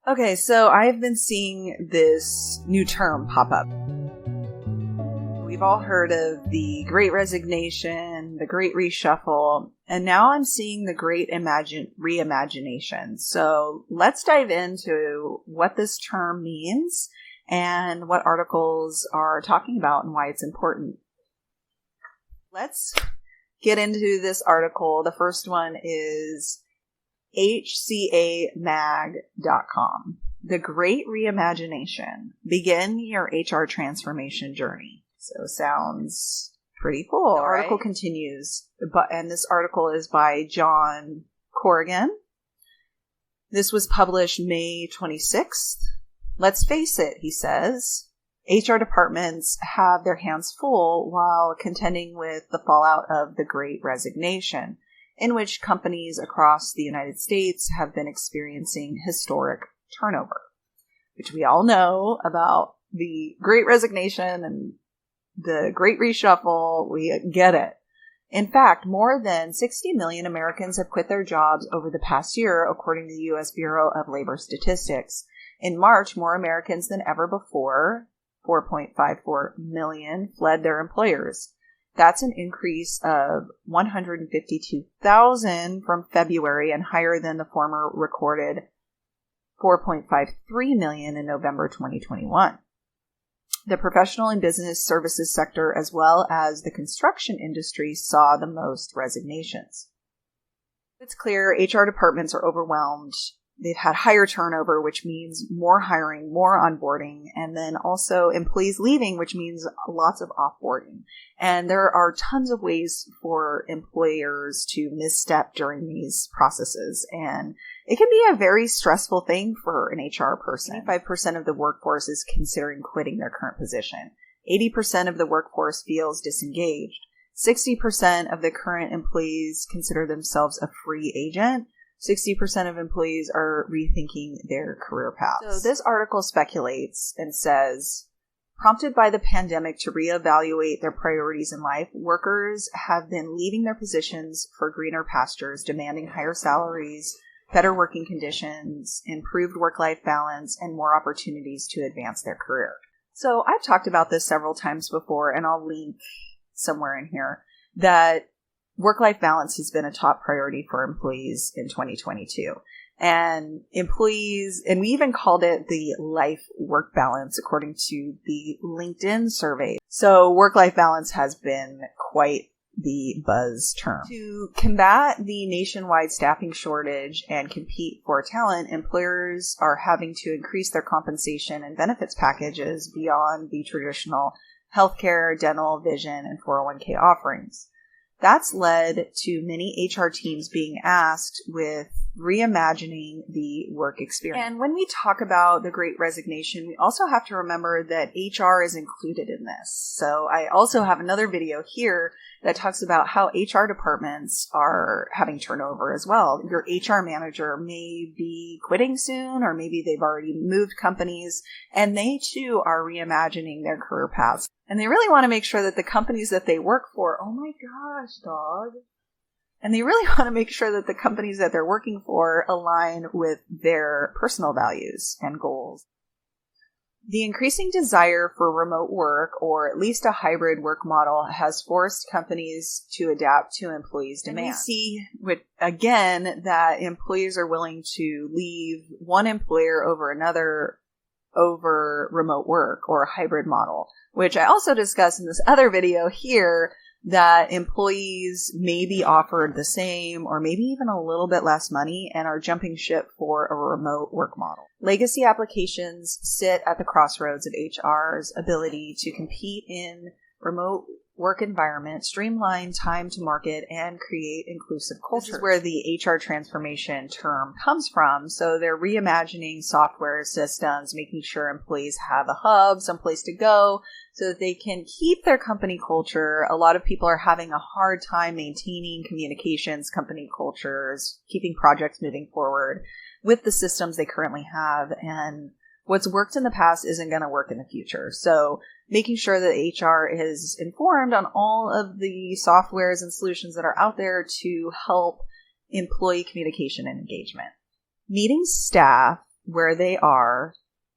Okay, so I've been seeing this new term pop up. We've all heard of the Great Resignation, the Great Reshuffle, and now I'm seeing the Great Reimagination. So let's dive into what this term means and what articles are talking about and why it's important. Let's get into this article. The first one is HCA Mag.com. The Great Reimagination. Begin your HR transformation journey. So sounds pretty cool. The article continues, and this article is by John Corrigan. This was published May 26th. Let's face it, he says, HR departments have their hands full while contending with the fallout of the Great Resignation, in which companies across the United States have been experiencing historic turnover, which we all know about the Great Resignation and the Great Reshuffle. We get it. In fact, more than 60 million Americans have quit their jobs over the past year, according to the U.S. Bureau of Labor Statistics. In March, more Americans than ever before, 4.54 million, fled their employers. That's an increase of 152,000 from February and higher than the former recorded 4.53 million in November 2021. The professional and business services sector, as well as the construction industry, saw the most resignations. It's clear HR departments are overwhelmed. They've had higher turnover, which means more hiring, more onboarding, and then also employees leaving, which means lots of offboarding. And there are tons of ways for employers to misstep during these processes. And it can be a very stressful thing for an HR person. 85% of the workforce is considering quitting their current position. 80% of the workforce feels disengaged. 60% of the current employees consider themselves a free agent. 60% of employees are rethinking their career paths. So this article speculates and says, prompted by the pandemic to reevaluate their priorities in life, workers have been leaving their positions for greener pastures, demanding higher salaries, better working conditions, improved work-life balance, and more opportunities to advance their career. So I've talked about this several times before, and I'll link somewhere in here, that work-life balance has been a top priority for employees in 2022. And employees, and we even called it the life-work balance according to the LinkedIn survey. So work-life balance has been quite the buzz term. To combat the nationwide staffing shortage and compete for talent, employers are having to increase their compensation and benefits packages beyond the traditional healthcare, dental, vision, and 401k offerings. That's led to many HR teams being asked with reimagining the work experience. And when we talk about the Great Resignation, we also have to remember that HR is included in this. So I also have another video here that talks about how HR departments are having turnover as well. Your HR manager may be quitting soon, or maybe they've already moved companies, and they too are reimagining their career paths. And they really want to make sure that the companies that they work for, oh my gosh, dog. And they really want to make sure that the companies that they're working for align with their personal values and goals. The increasing desire for remote work, or at least a hybrid work model, has forced companies to adapt to employees' demands. And we see, again, that employees are willing to leave one employer over another over remote work or a hybrid model, which I also discussed in this other video here, that employees may be offered the same or maybe even a little bit less money and are jumping ship for a remote work model. Legacy applications sit at the crossroads of HR's ability to compete in remote work environment, streamline time to market, and create inclusive culture. This is where the HR transformation term comes from. So they're reimagining software systems, making sure employees have a hub, someplace to go, so that they can keep their company culture. A lot of people are having a hard time maintaining communications, company cultures, keeping projects moving forward with the systems they currently have. And what's worked in the past isn't going to work in the future. So making sure that HR is informed on all of the softwares and solutions that are out there to help employee communication and engagement. Meeting staff where they are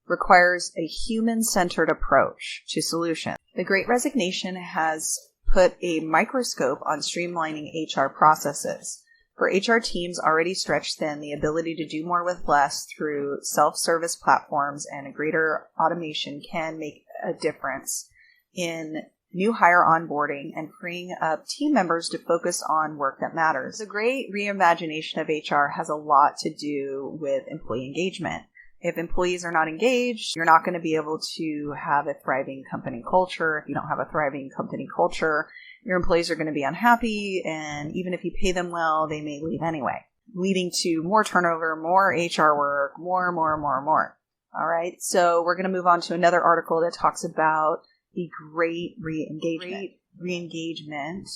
requires a human-centered approach to solutions. The Great Resignation has put a microscope on streamlining HR processes. For HR teams already stretched thin, the ability to do more with less through self-service platforms and a greater automation can make a difference in new hire onboarding and freeing up team members to focus on work that matters. The great reimagination of HR has a lot to do with employee engagement. If employees are not engaged, you're not going to be able to have a thriving company culture. If you don't have a thriving company culture, your employees are going to be unhappy, and even if you pay them well, they may leave anyway, leading to more turnover, more HR work, more. All right, so we're going to move on to another article that talks about the Great Reengagement. Reengagement,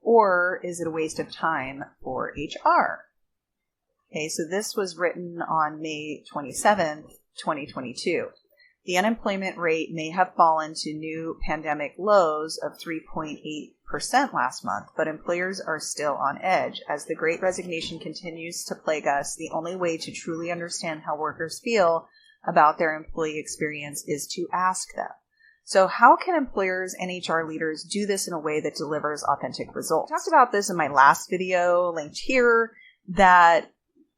or is it a waste of time for HR? Okay, so this was written on May 27th, 2022. The unemployment rate may have fallen to new pandemic lows of 3.8% last month, but employers are still on edge. As the Great Resignation continues to plague us, the only way to truly understand how workers feel about their employee experience is to ask them. So how can employers and HR leaders do this in a way that delivers authentic results? I talked about this in my last video, linked here, that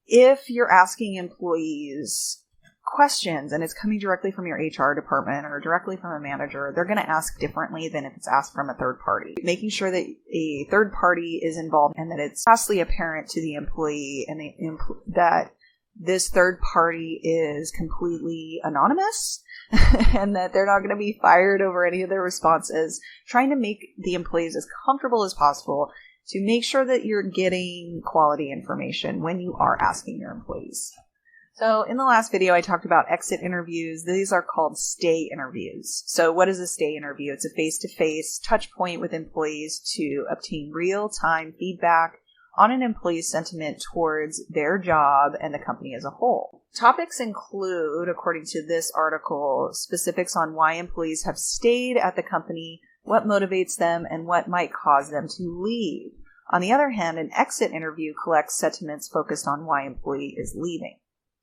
if you're asking employees questions and it's coming directly from your HR department or directly from a manager, they're going to ask differently than if it's asked from a third party. Making sure that a third party is involved and that it's vastly apparent to the employee and that this third party is completely anonymous and that they're not going to be fired over any of their responses, trying to make the employees as comfortable as possible to make sure that you're getting quality information when you are asking your employees. So in the last video, I talked about exit interviews. These are called stay interviews. So what is a stay interview? It's a face-to-face touch point with employees to obtain real-time feedback on an employee's sentiment towards their job and the company as a whole. Topics include, according to this article, specifics on why employees have stayed at the company, what motivates them, and what might cause them to leave. On the other hand, an exit interview collects sentiments focused on why employee is leaving.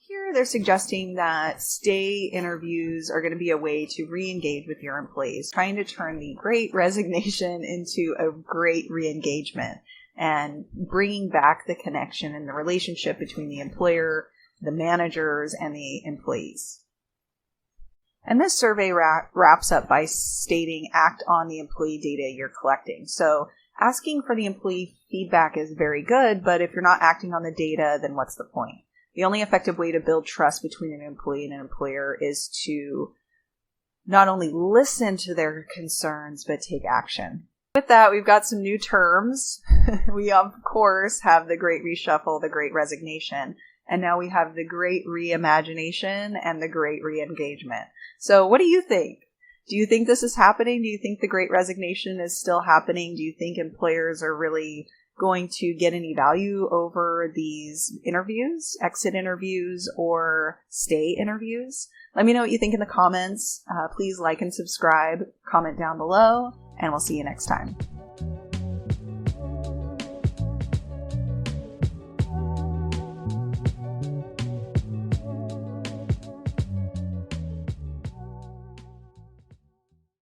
Here, they're suggesting that stay interviews are going to be a way to re-engage with your employees, trying to turn the Great Resignation into a great re-engagement and bringing back the connection and the relationship between the employer, the managers, and the employees. And this survey wraps up by stating, act on the employee data you're collecting. So asking for the employee feedback is very good, but if you're not acting on the data, then what's the point? The only effective way to build trust between an employee and an employer is to not only listen to their concerns, but take action. With that, we've got some new terms. We, of course, have the Great Reshuffle, the Great Resignation, and now we have the Great Reimagination and the Great Reengagement. So what do you think? Do you think this is happening? Do you think the Great Resignation is still happening? Do you think employers are really going to get any value over these interviews, exit interviews, or stay interviews? Let me know what you think in the comments. Please like and subscribe, comment down below, and we'll see you next time.